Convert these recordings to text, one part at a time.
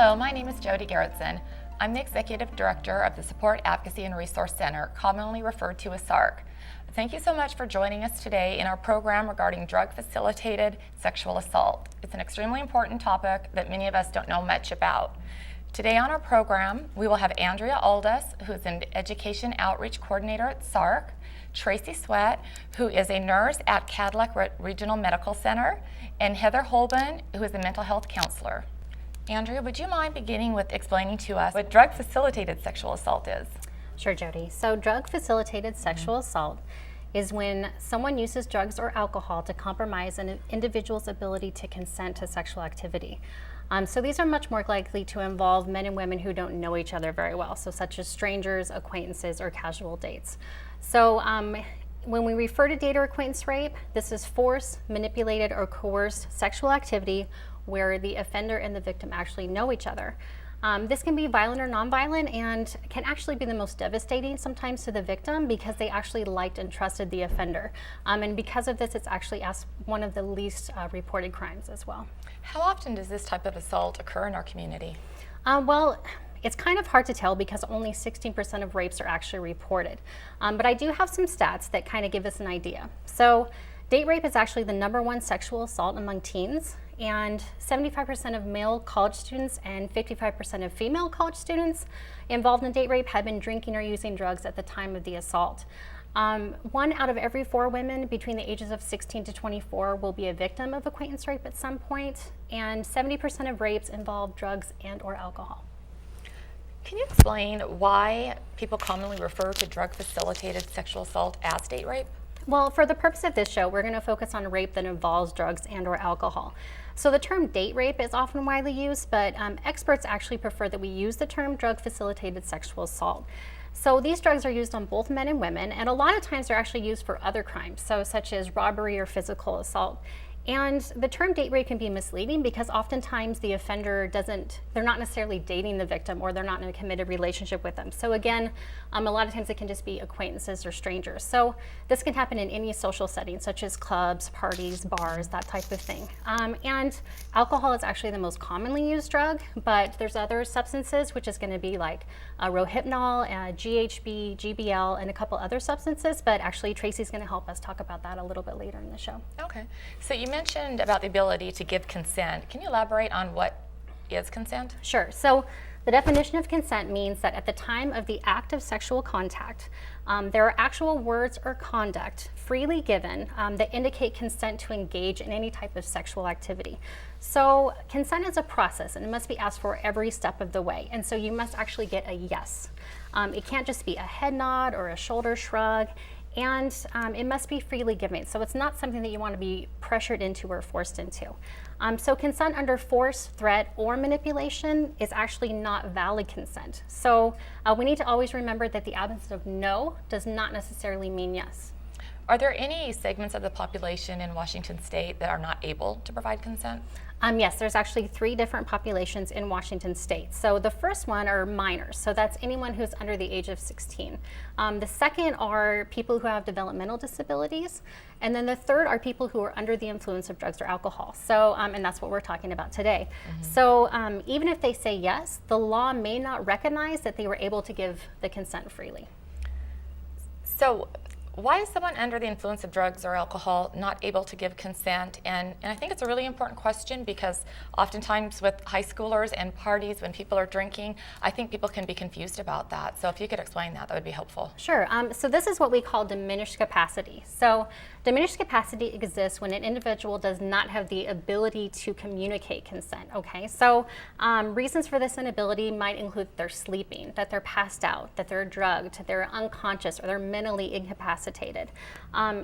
Hello, my name is JoDee Garretson. I'm the Executive Director of the Support, Advocacy, and Resource Center, commonly referred to as SARC. Thank you so much for joining us today in our program regarding drug-facilitated sexual assault. It's an extremely important topic that many of us don't know much about. Today on our program, we will have Andrea Aldous, who is an Education Outreach Coordinator at SARC, Traci Swett, who is a nurse at Cadillac Regional Medical Center, and Heather Holben, who is a mental health counselor. Andrea, would you mind beginning with explaining to us what drug-facilitated sexual assault is? Sure, JoDee. So drug-facilitated sexual assault is when someone uses drugs or alcohol to compromise an individual's ability to consent to sexual activity. So these are much more likely to involve men and women who don't know each other very well, so such as strangers, acquaintances, or casual dates. So when we refer to date or acquaintance rape, this is forced, manipulated, or coerced sexual activity where the offender and the victim actually know each other. This can be violent or nonviolent and can actually be the most devastating sometimes to the victim because they actually liked and trusted the offender. And because of this, it's actually one of the least reported crimes as well. How often does this type of assault occur in our community? Well, it's kind of hard to tell because only 16% of rapes are actually reported. But I do have some stats that kind of give us an idea. So date rape is actually the #1 sexual assault among teens, and 75% of male college students and 55% of female college students involved in date rape had been drinking or using drugs at the time of the assault. 1 out of every 4 women between the ages of 16 to 24 will be a victim of acquaintance rape at some point, and 70% of rapes involve drugs and or alcohol. Can you explain why people commonly refer to drug-facilitated sexual assault as date rape? Well, for the purpose of this show, we're going to focus on rape that involves drugs and or alcohol. So the term date rape is often widely used, but experts actually prefer that we use the term drug-facilitated sexual assault. So these drugs are used on both men and women, and a lot of times they're actually used for other crimes, so such as robbery or physical assault. And the term date rape can be misleading because oftentimes the offender they're not necessarily dating the victim or they're not in a committed relationship with them. So again, a lot of times it can just be acquaintances or strangers. So this can happen in any social setting, such as clubs, parties, bars, that type of thing. And alcohol is actually the most commonly used drug, but there's other substances, which is gonna be like Rohypnol, GHB, GBL, and a couple other substances, but actually Traci's gonna help us talk about that a little bit later in the show. Okay, so you mentioned about the ability to give consent. Can you elaborate on what is consent? Sure. So the definition of consent means that at the time of the act of sexual contact, there are actual words or conduct freely given that indicate consent to engage in any type of sexual activity. So consent is a process and it must be asked for every step of the way. And so you must actually get a yes. It can't just be a head nod or a shoulder shrug. And it must be freely given. So it's not something that you want to be pressured into or forced into. So consent under force, threat, or manipulation is actually not valid consent. So we need to always remember that the absence of no does not necessarily mean yes. Are there any segments of the population in Washington State that are not able to provide consent? Yes, there's actually 3 different populations in Washington State. So the first one are minors, so that's anyone who's under the age of 16. The second are people who have developmental disabilities, and then the third are people who are under the influence of drugs or alcohol. So, and that's what we're talking about today. So even if they say yes, the law may not recognize that they were able to give the consent freely. So why is someone under the influence of drugs or alcohol not able to give consent? And I think it's a really important question because oftentimes with high schoolers and parties when people are drinking, I think people can be confused about that. So if you could explain that, that would be helpful. Sure. So this is what we call diminished capacity. So diminished capacity exists when an individual does not have the ability to communicate consent, okay? So reasons for this inability might include they're sleeping, that they're passed out, that they're drugged, they're unconscious, or they're mentally incapacitated.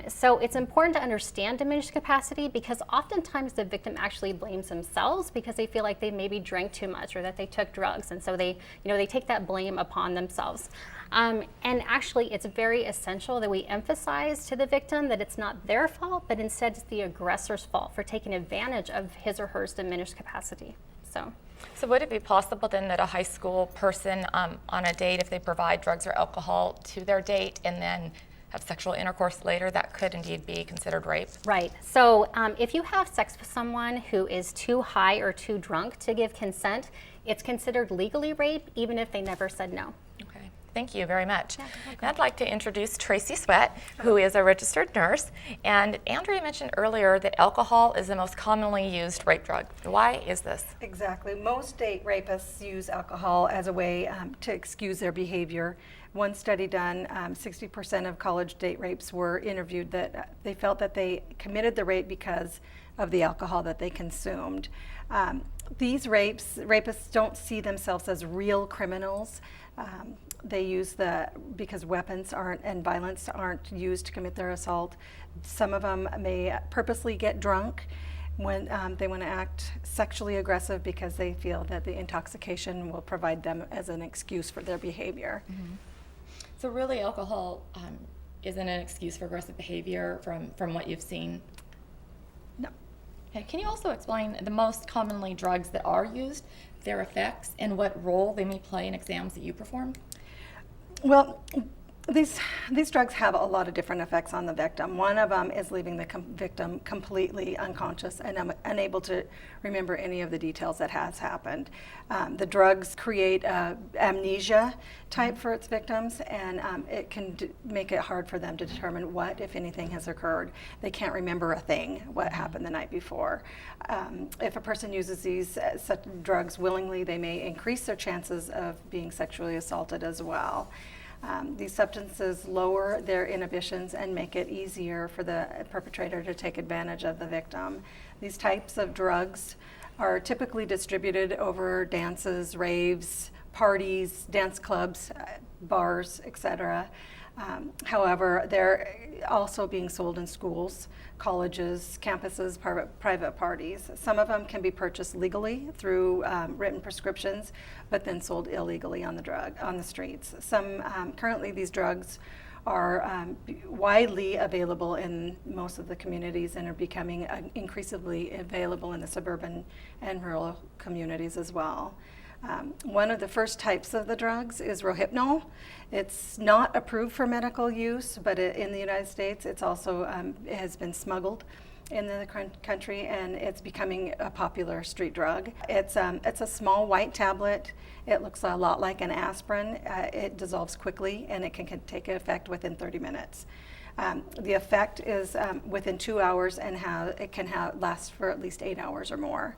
So it's important to understand diminished capacity because oftentimes the victim actually blames themselves because they feel like they maybe drank too much or that they took drugs, and so they take that blame upon themselves. And actually, it's very essential that we emphasize to the victim that it's not their fault, but instead it's the aggressor's fault for taking advantage of his or her diminished capacity. So would it be possible then that a high school person on a date, if they provide drugs or alcohol to their date and then have sexual intercourse later, that could indeed be considered rape? Right. So if you have sex with someone who is too high or too drunk to give consent, it's considered legally rape even if they never said no. Okay, thank you very much. Yeah, And I'd like to introduce Traci Swett, who is a registered nurse. And Andrea mentioned earlier that alcohol is the most commonly used rape drug. Why is this? Exactly. Most date rapists use alcohol as a way to excuse their behavior. One study done, 60% of college date rapes were interviewed that they felt that they committed the rape because of the alcohol that they consumed. These rapists don't see themselves as real criminals. They use because weapons and violence aren't used to commit their assault. Some of them may purposely get drunk when they want to act sexually aggressive because they feel that the intoxication will provide them as an excuse for their behavior. Mm-hmm. So really alcohol isn't an excuse for aggressive behavior from what you've seen? No. Okay. Can you also explain the most commonly drugs that are used, their effects, and what role they may play in exams that you perform? Well, these drugs have a lot of different effects on the victim. One of them is leaving the victim completely unconscious and unable to remember any of the details that has happened. The drugs create amnesia type for its victims, and it can make it hard for them to determine what, if anything, has occurred. They can't remember a thing, what happened the night before. If a person uses these such drugs willingly, they may increase their chances of being sexually assaulted as well. These substances lower their inhibitions and make it easier for the perpetrator to take advantage of the victim. These types of drugs are typically distributed over dances, raves, parties, dance clubs, bars, etc. However, they're also being sold in schools, colleges, campuses, private parties. Some of them can be purchased legally through written prescriptions, but then sold illegally on the streets. Currently these drugs are widely available in most of the communities and are becoming increasingly available in the suburban and rural communities as well. One of the first types of the drugs is Rohypnol. It's not approved for medical use, but in the United States, it's also has been smuggled in the country, and it's becoming a popular street drug. It's a small white tablet. It looks a lot like an aspirin. It dissolves quickly, and it can take effect within 30 minutes. The effect is within 2 hours, and it can last for at least 8 hours or more.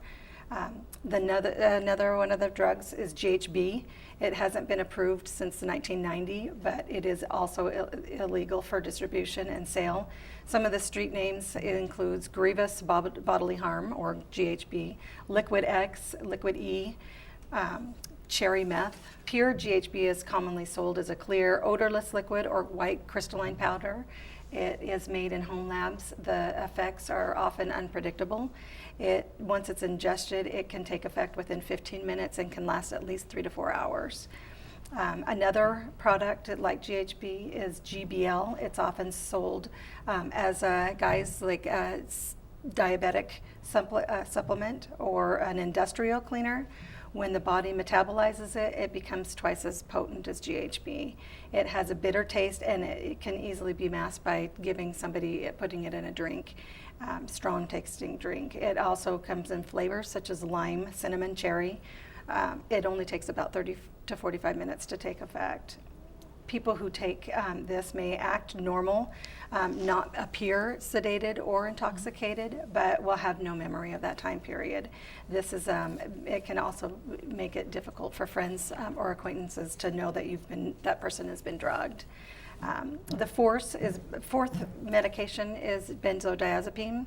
Another one of the drugs is GHB. It hasn't been approved since 1990, but it is also illegal for distribution and sale. Some of the street names includes grievous bodily harm, or GHB, Liquid X, Liquid E, cherry meth. Pure GHB is commonly sold as a clear, odorless liquid or white crystalline powder. It is made in home labs. The effects are often unpredictable. Once it's ingested, it can take effect within 15 minutes and can last at least 3 to 4 hours. Another product like GHB is GBL. It's often sold as a diabetic supplement or an industrial cleaner. When the body metabolizes it, it becomes twice as potent as GHB. It has a bitter taste, and it can easily be masked by putting it in a drink, strong tasting drink. It also comes in flavors such as lime, cinnamon, cherry. It only takes about 30 to 45 minutes to take effect. People who take this may act normal, not appear sedated or intoxicated, but will have no memory of that time period. It can also make it difficult for friends or acquaintances to know that that person has been drugged. The fourth medication is benzodiazepine,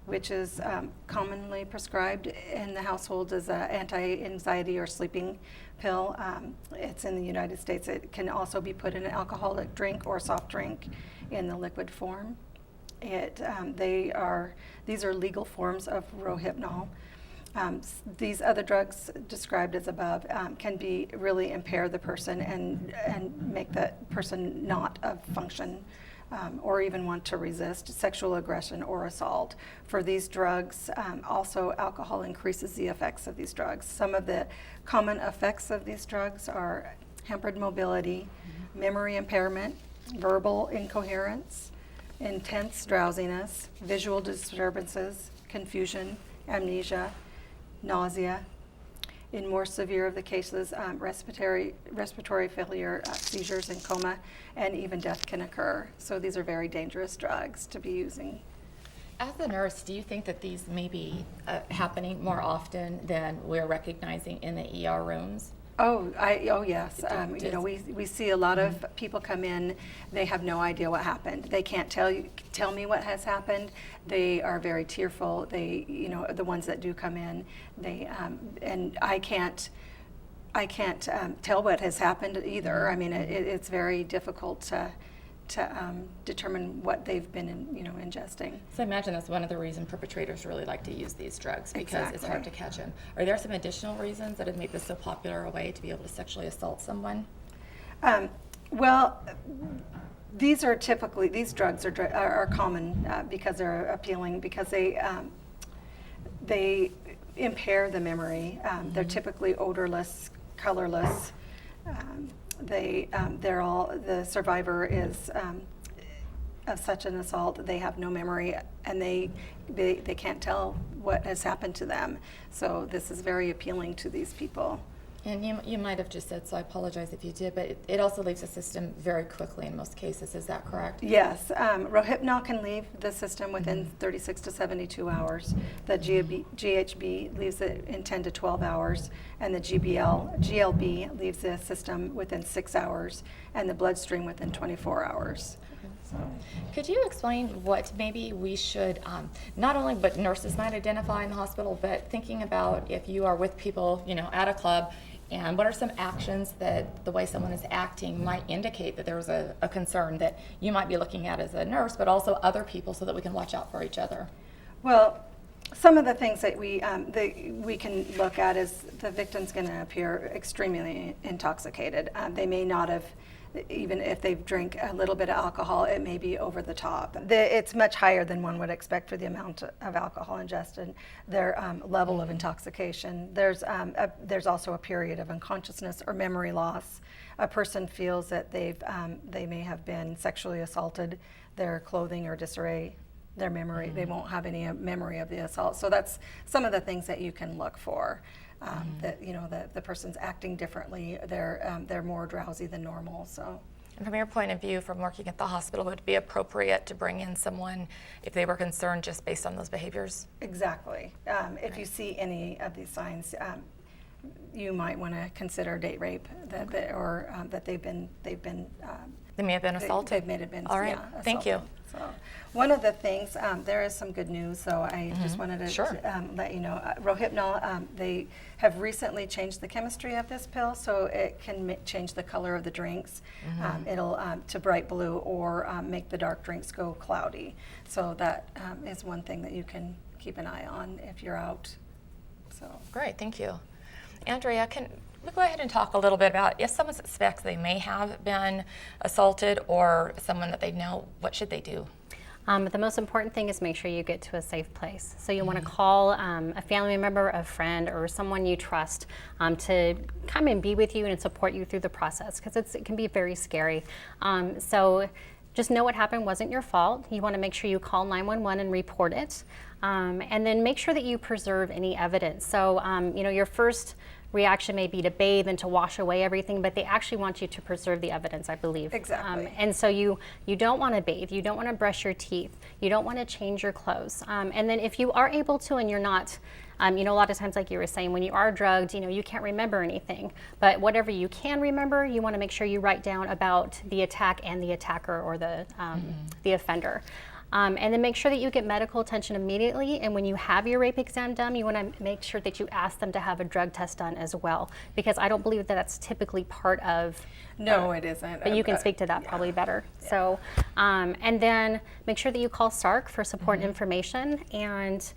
which is commonly prescribed in the household as an anti-anxiety or sleeping pill. It's in the United States. It can also be put in an alcoholic drink or soft drink in the liquid form. These are legal forms of Rohypnol. These other drugs described as above can really impair the person and make that person not function or even want to resist sexual aggression or assault. For these drugs, also alcohol increases the effects of these drugs. Some of the common effects of these drugs are hampered mobility, memory impairment, verbal incoherence, intense drowsiness, visual disturbances, confusion, amnesia, nausea. in more severe of the cases, respiratory failure, seizures, and coma, and even death can occur. So these are very dangerous drugs to be using. As a nurse, do you think that these may be happening more often than we're recognizing in the ER rooms? Oh yes. You know, we see a lot of people come in. They have no idea what happened. They can't tell me what has happened. They are very tearful. They, you know, the ones that do come in, they and I can't tell what has happened either. I mean, it's very difficult to determine what they've been ingesting. So I imagine that's one of the reasons perpetrators really like to use these drugs, because it's hard to catch them. Are there some additional reasons that have made this so popular a way to be able to sexually assault someone? Well, these drugs are common because they're appealing, because they impair the memory. They're typically odorless, colorless. The survivor is of such an assault, they have no memory, and they can't tell what has happened to them. So this is very appealing to these people. And you might have just said, so I apologize if you did, but it also leaves the system very quickly in most cases. Is that correct? Yes. Rohypnol can leave the system within 36 to 72 hours. The GHB leaves it in 10 to 12 hours, and the GLB leaves the system within 6 hours, and the bloodstream within 24 hours. So. Could you explain what maybe we should, not only what nurses might identify in the hospital, but thinking about if you are with people, you know, at a club, and what are some actions that the way someone is acting might indicate that there was a concern that you might be looking at as a nurse, but also other people, so that we can watch out for each other? Well, some of the things that we can look at is the victim's going to appear extremely intoxicated. They may not have, even if they've drank a little bit of alcohol, it may be over the top. It's much higher than one would expect for the amount of alcohol ingested, their level of intoxication. There's also a period of unconsciousness or memory loss. A person feels that they may have been sexually assaulted, their clothing or disarray, their memory, they won't have any memory of the assault. So that's some of the things that you can look for. That, you know, the person's acting differently, they're more drowsy than normal. So, and from your point of view, from working at the hospital, would it be appropriate to bring in someone if they were concerned just based on those behaviors? Exactly. If you see any of these signs, you might want to consider date rape, that they've been They may have been assaulted. They may have been. All right. Yeah, Thank you. So, one of the things, there is some good news, so I just wanted to let you know. Rohypnol, they have recently changed the chemistry of this pill, so it can change the color of the drinks. It'll to bright blue, or make the dark drinks go cloudy. So that is one thing that you can keep an eye on if you're out. So Great, thank you. Andrea, can we go ahead and talk a little bit about if someone suspects they may have been assaulted, or someone that they know, what should they do? The most important thing is make sure you get to a safe place. So you want to call a family member, a friend, or someone you trust to come and be with you and support you through the process, because it can be very scary. So just know what happened wasn't your fault. You want to make sure you call 911 and report it. And then make sure that you preserve any evidence. So, you know, your first reaction may be to bathe and to wash away everything, but they actually want you to preserve the evidence, I believe. Exactly. And so you don't want to bathe, you don't want to brush your teeth, you don't want to change your clothes. And then if you are able to and you're not, you know, a lot of times, like you were saying, when you are drugged, you know, you can't remember anything. But whatever you can remember, you want to make sure you write down about the attack and the attacker, or the offender. And then make sure that you get medical attention immediately. And when you have your rape exam done, you want to make sure that you ask them to have a drug test done as well, because I don't believe that that's typically part of. No, it isn't. But you can speak to that probably better. Yeah. So, and then make sure that you call SARC for support and information, and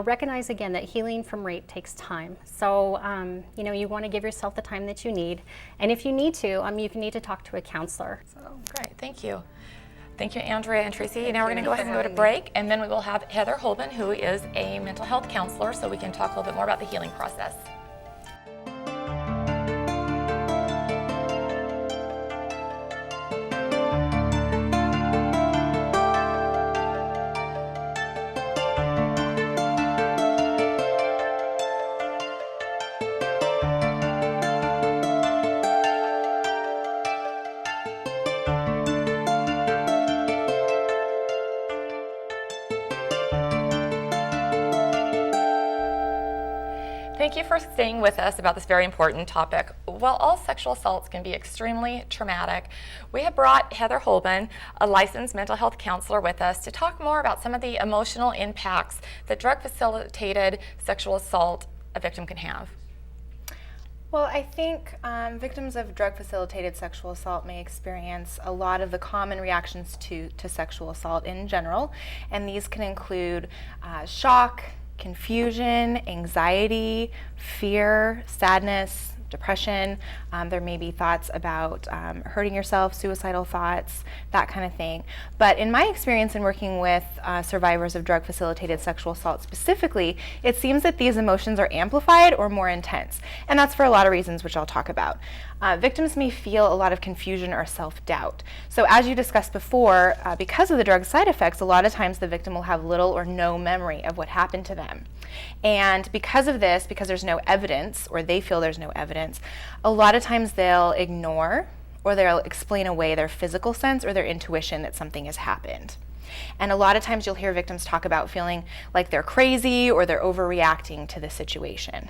recognize again that healing from rape takes time. So, you know, you want to give yourself the time that you need, and if you need to, you can need to talk to a counselor. So. Great, thank you. Thank you, Andrea and Traci. Now we're going to go ahead and go to break, and then we will have Heather Holman, who is a mental health counselor, so we can talk a little bit more about the healing process. Thank you for staying with us about this very important topic. While all sexual assaults can be extremely traumatic, we have brought Heather Holben, a licensed mental health counselor, with us to talk more about some of the emotional impacts that drug-facilitated sexual assault a victim can have. Well, I think victims of drug-facilitated sexual assault may experience a lot of the common reactions to sexual assault in general, and these can include shock, confusion, anxiety, fear, sadness, depression. There may be thoughts about hurting yourself, suicidal thoughts, that kind of thing. But in my experience in working with survivors of drug-facilitated sexual assault specifically, it seems that these emotions are amplified or more intense. And that's for a lot of reasons, which I'll talk about. Victims may feel a lot of confusion or self-doubt. So as you discussed before, because of the drug side effects, a lot of times the victim will have little or no memory of what happened to them. And because of this, because there's no evidence, or they feel there's no evidence, a lot of times they'll ignore or they'll explain away their physical sense or their intuition that something has happened. And a lot of times you'll hear victims talk about feeling like they're crazy or they're overreacting to the situation.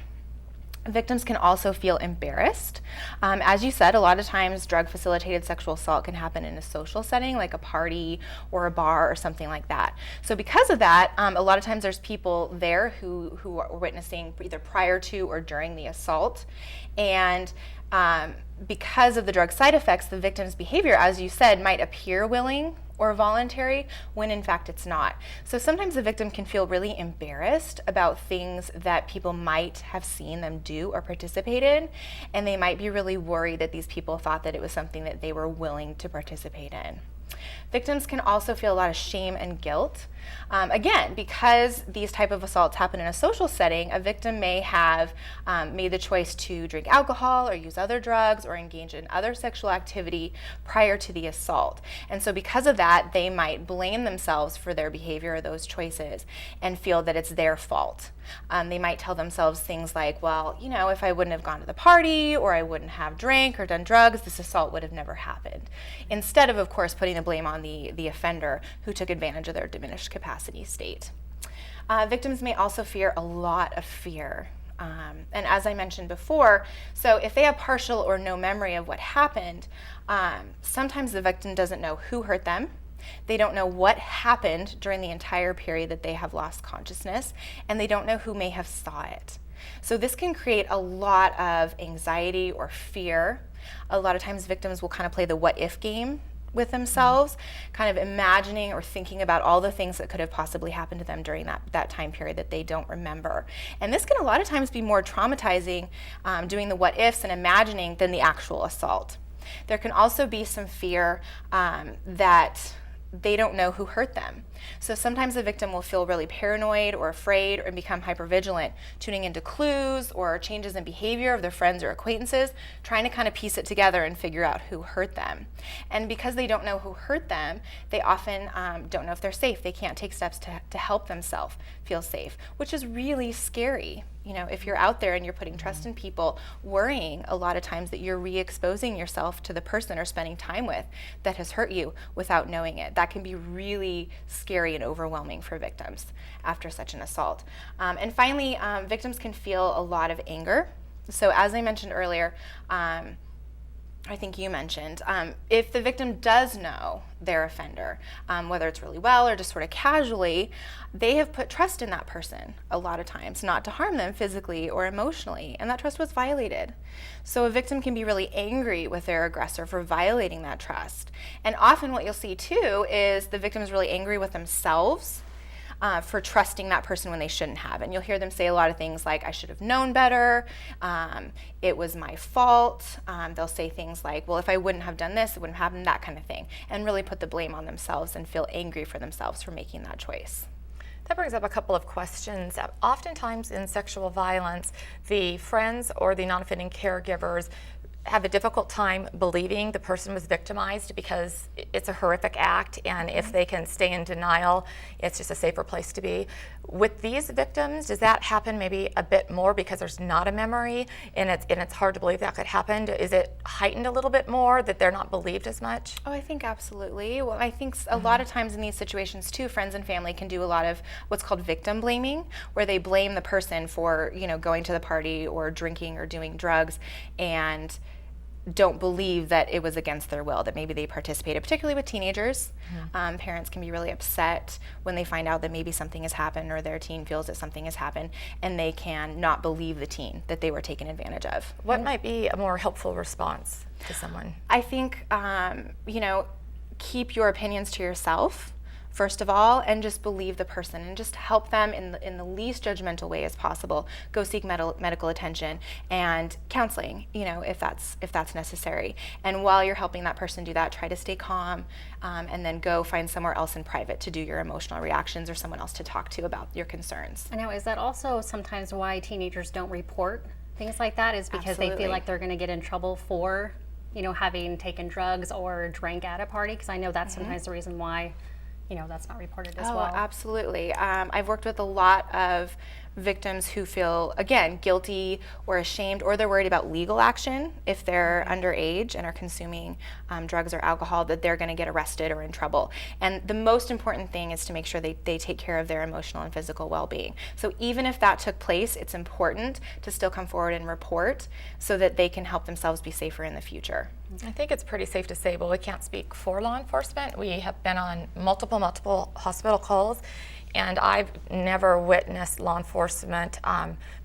Victims can also feel embarrassed. As you said, a lot of times drug-facilitated sexual assault can happen in a social setting, like a party or a bar or something like that. So because of that, a lot of times there's people there who are witnessing either prior to or during the assault. And because of the drug side effects, the victim's behavior, as you said, might appear willing or voluntary when in fact it's not. So sometimes the victim can feel really embarrassed about things that people might have seen them do or participate in, and they might be really worried that these people thought that it was something that they were willing to participate in. Victims can also feel a lot of shame and guilt. Again, because these type of assaults happen in a social setting, a victim may have made the choice to drink alcohol or use other drugs or engage in other sexual activity prior to the assault. And so because of that, they might blame themselves for their behavior or those choices and feel that it's their fault. They might tell themselves things like, well, you know, if I wouldn't have gone to the party or I wouldn't have drank or done drugs, this assault would have never happened. Instead of course, putting the blame on the offender who took advantage of their diminished capacity state. Victims may also fear a lot of fear. And as I mentioned before, so if they have partial or no memory of what happened, sometimes the victim doesn't know who hurt them. They don't know what happened during the entire period that they have lost consciousness, and they don't know who may have saw it. So this can create a lot of anxiety or fear. A lot of times victims will kind of play the what if game with themselves, kind of imagining or thinking about all the things that could have possibly happened to them during that time period that they don't remember. And this can a lot of times be more traumatizing, doing the what ifs and imagining, than the actual assault. There can also be some fear that they don't know who hurt them. So sometimes the victim will feel really paranoid or afraid or become hypervigilant, tuning into clues or changes in behavior of their friends or acquaintances, trying to kind of piece it together and figure out who hurt them. And because they don't know who hurt them, they often don't know if they're safe. They can't take steps to help themselves feel safe, which is really scary. You know, if you're out there and you're putting trust in people, worrying a lot of times that you're re-exposing yourself to the person or spending time with that has hurt you without knowing it. That can be really scary and overwhelming for victims after such an assault. And finally, victims can feel a lot of anger. So as I mentioned earlier, I think you mentioned, if the victim does know their offender, whether it's really well or just sort of casually, they have put trust in that person a lot of times not to harm them physically or emotionally, and that trust was violated. So a victim can be really angry with their aggressor for violating that trust. And often what you'll see too is the victim is really angry with themselves for trusting that person when they shouldn't have. And you'll hear them say a lot of things like, I should have known better, it was my fault. They'll say things like, well, if I wouldn't have done this, it wouldn't have happened, that kind of thing, and really put the blame on themselves and feel angry for themselves for making that choice. That brings up a couple of questions. Oftentimes in sexual violence, the friends or the non-offending caregivers have a difficult time believing the person was victimized because it's a horrific act, and if they can stay in denial, it's just a safer place to be. With these victims, does that happen maybe a bit more because there's not a memory and it's hard to believe that could happen? Is it heightened a little bit more that they're not believed as much? Oh, I think absolutely. Well, I think a lot of times in these situations too, friends and family can do a lot of what's called victim blaming, where they blame the person for, going to the party or drinking or doing drugs, and don't believe that it was against their will, that maybe they participated, particularly with teenagers. Parents can be really upset when they find out that maybe something has happened or their teen feels that something has happened, and they can not believe the teen, that they were taken advantage of. What might be a more helpful response to someone? I think, keep your opinions to yourself, first of all, and just believe the person and just help them in the least judgmental way as possible. Go seek medical attention and counseling, if that's necessary. And while you're helping that person do that, try to stay calm, and then go find somewhere else in private to do your emotional reactions or someone else to talk to about your concerns. I know, is that also sometimes why teenagers don't report things like that, is because they feel like they're going to get in trouble for, having taken drugs or drank at a party? Because I know that's sometimes the reason why that's not reported as well. Oh, absolutely. I've worked with a lot of victims who feel, again, guilty or ashamed, or they're worried about legal action if they're underage and are consuming drugs or alcohol, that they're going to get arrested or in trouble. And the most important thing is to make sure they take care of their emotional and physical well-being. So even if that took place, it's important to still come forward and report so that they can help themselves be safer in the future. I think it's pretty safe to say, well, we can't speak for law enforcement. We have been on multiple hospital calls, and I've never witnessed law enforcement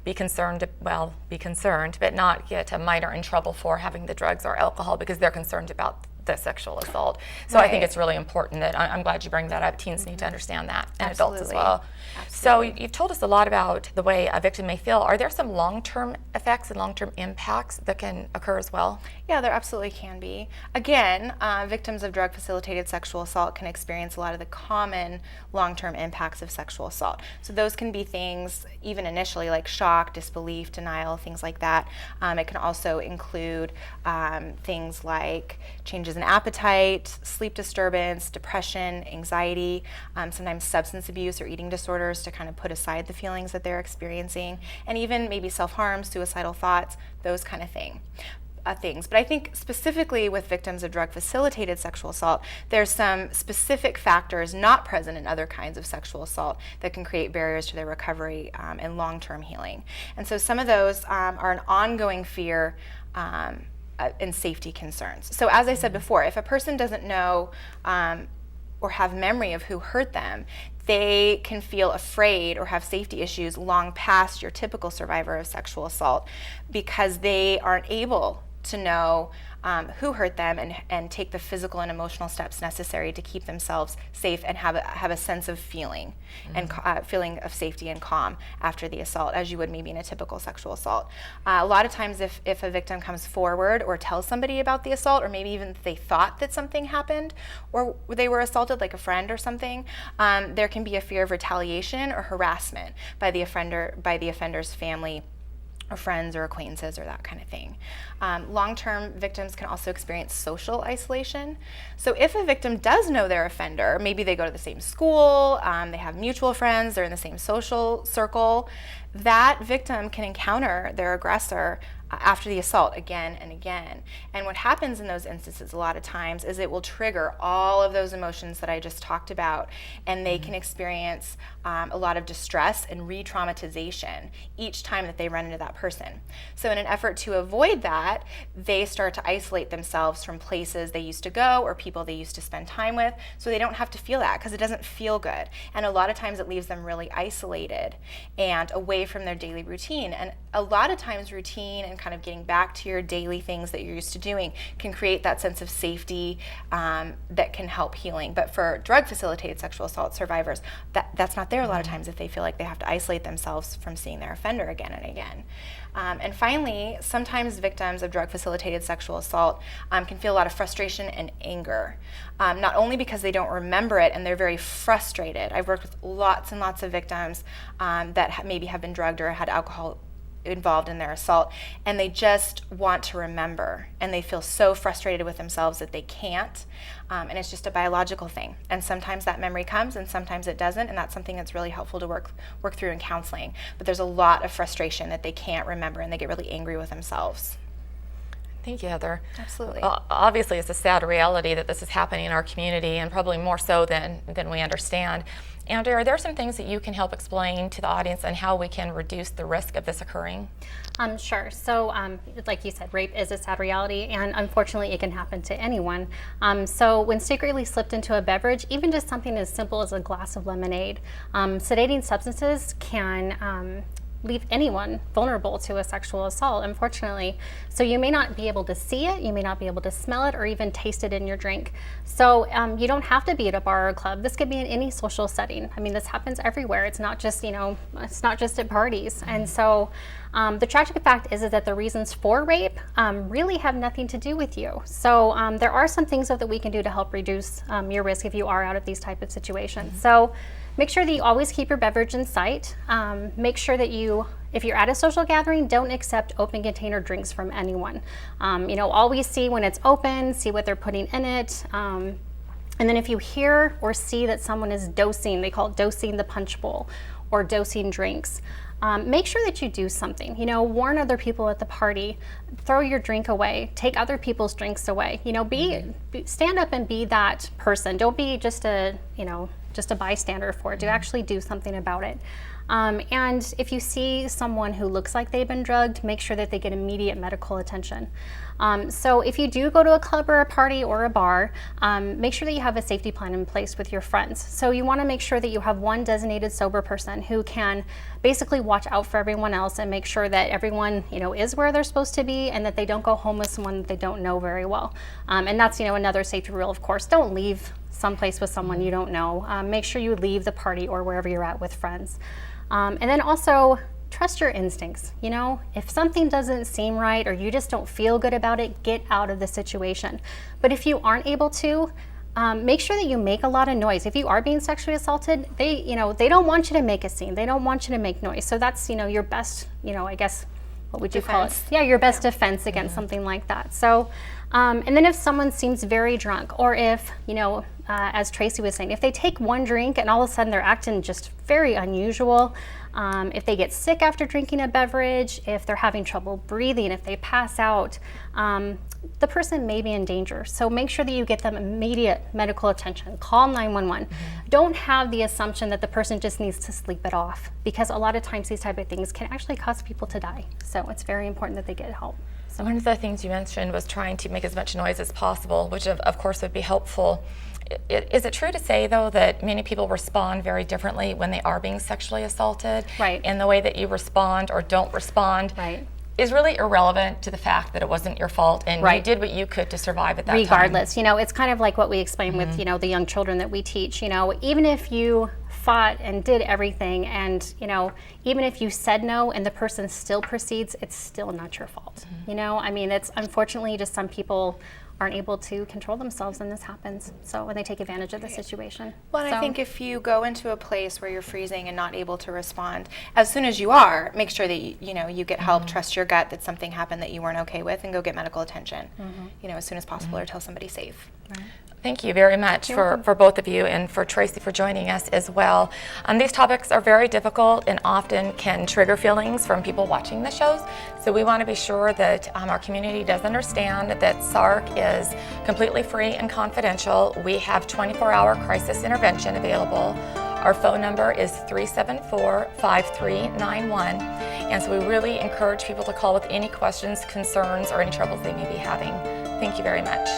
be concerned, but not get a minor in trouble for having the drugs or alcohol because they're concerned about the sexual assault. So I think it's really important that I'm glad you bring that up. Teens need to understand that, and adults as well. So you've told us a lot about the way a victim may feel. Are there some long-term effects and long-term impacts that can occur as well? Yeah, there absolutely can be. Again, victims of drug-facilitated sexual assault can experience a lot of the common long-term impacts of sexual assault. So those can be things, even initially, like shock, disbelief, denial, things like that. It can also include things like changes in appetite, sleep disturbance, depression, anxiety, sometimes substance abuse or eating disorders to kind of put aside the feelings that they're experiencing, and even maybe self-harm, suicidal thoughts, those kind of things. But I think specifically with victims of drug-facilitated sexual assault, there's some specific factors not present in other kinds of sexual assault that can create barriers to their recovery and long-term healing. And so some of those are an ongoing fear and safety concerns. So as I said before, if a person doesn't know or have memory of who hurt them, they can feel afraid or have safety issues long past your typical survivor of sexual assault because they aren't able to know who hurt them and take the physical and emotional steps necessary to keep themselves safe and have a sense of feeling and feeling of safety and calm after the assault, as you would maybe in a typical sexual assault. A lot of times if a victim comes forward or tells somebody about the assault, or maybe even if they thought that something happened or they were assaulted, like a friend or something, there can be a fear of retaliation or harassment by the offender's family or friends or acquaintances or that kind of thing. Long-term victims can also experience social isolation. So if a victim does know their offender, maybe they go to the same school, they have mutual friends, they're in the same social circle, that victim can encounter their aggressor after the assault again and again. And what happens in those instances a lot of times is it will trigger all of those emotions that I just talked about, and they can experience a lot of distress and re-traumatization each time that they run into that person. So in an effort to avoid that, they start to isolate themselves from places they used to go or people they used to spend time with, so they don't have to feel that because it doesn't feel good. And a lot of times it leaves them really isolated and away from their daily routine. And a lot of times routine and kind of getting back to your daily things that you're used to doing can create that sense of safety that can help healing. But for drug-facilitated sexual assault survivors, that's not there a lot of times if they feel like they have to isolate themselves from seeing their offender again and again. And finally, sometimes victims of drug-facilitated sexual assault can feel a lot of frustration and anger, not only because they don't remember it and they're very frustrated. I've worked with lots and lots of victims that maybe have been drugged or had alcohol involved in their assault, and they just want to remember, and they feel so frustrated with themselves that they can't, and it's just a biological thing. And sometimes that memory comes and sometimes it doesn't, and that's something that's really helpful to work through in counseling. But there's a lot of frustration that they can't remember, and they get really angry with themselves. Thank you, Heather. Absolutely. Obviously, it's a sad reality that this is happening in our community, and probably more so than we understand. Andrea, are there some things that you can help explain to the audience on how we can reduce the risk of this occurring? Sure. So, like you said, rape is a sad reality, and unfortunately, it can happen to anyone. So, when secretly slipped into a beverage, even just something as simple as a glass of lemonade, sedating substances can leave anyone vulnerable to a sexual assault, unfortunately. So you may not be able to see it, you may not be able to smell it, or even taste it in your drink. So you don't have to be at a bar or club. This could be in any social setting. I mean, this happens everywhere. It's not just, it's not just at parties. And so the tragic fact is that the reasons for rape really have nothing to do with you. So there are some things that we can do to help reduce your risk if you are out of these type of situations. So make sure that you always keep your beverage in sight. Make sure that if you're at a social gathering, don't accept open container drinks from anyone. Always see when it's open, see what they're putting in it. And then if you hear or see that someone is dosing, they call it dosing the punch bowl or dosing drinks, make sure that you do something. Warn other people at the party, throw your drink away, take other people's drinks away. Stand up and be that person. Don't be just a bystander for it. To actually do something about it. And if you see someone who looks like they've been drugged, make sure that they get immediate medical attention. So if you do go to a club or a party or a bar, make sure that you have a safety plan in place with your friends. So you want to make sure that you have one designated sober person who can basically watch out for everyone else and make sure that everyone is where they're supposed to be, and that they don't go home with someone that they don't know very well. And that's another safety rule, of course. Don't leave someplace with someone you don't know. Make sure you leave the party or wherever you're at with friends. And then also trust your instincts. If something doesn't seem right or you just don't feel good about it, get out of the situation. But if you aren't able to, make sure that you make a lot of noise. If you are being sexually assaulted, they don't want you to make a scene. They don't want you to make noise. So that's, your best, I guess, what would you call it? Yeah, your best defense against something like that. So, and then if someone seems very drunk, or if, as Traci was saying, if they take one drink and all of a sudden they're acting just very unusual, if they get sick after drinking a beverage, if they're having trouble breathing, if they pass out, the person may be in danger. So make sure that you get them immediate medical attention. Call 911. Don't have the assumption that the person just needs to sleep it off, because a lot of times these type of things can actually cause people to die. So it's very important that they get help. So one of the things you mentioned was trying to make as much noise as possible, which of course would be helpful. Is it true to say, though, that many people respond very differently when they are being sexually assaulted? Right. And the way that you respond or don't respond is really irrelevant to the fact that it wasn't your fault and you did what you could to survive at that time. Regardless, it's kind of like what we explain with, the young children that we teach. Even if you fought and did everything, and even if you said no and the person still proceeds, it's still not your fault. It's unfortunately just some people aren't able to control themselves, and this happens. So when they take advantage of the situation. Well, and I think if you go into a place where you're freezing and not able to respond, as soon as you are, make sure that you get help, trust your gut that something happened that you weren't okay with, and go get medical attention, as soon as possible, or tell somebody safe. Right. Thank you very much for both of you, and for Traci for joining us as well. These topics are very difficult and often can trigger feelings from people watching the shows. So we want to be sure that our community does understand that SARC is completely free and confidential. We have 24-hour crisis intervention available. Our phone number is 374-5391. And so we really encourage people to call with any questions, concerns, or any troubles they may be having. Thank you very much.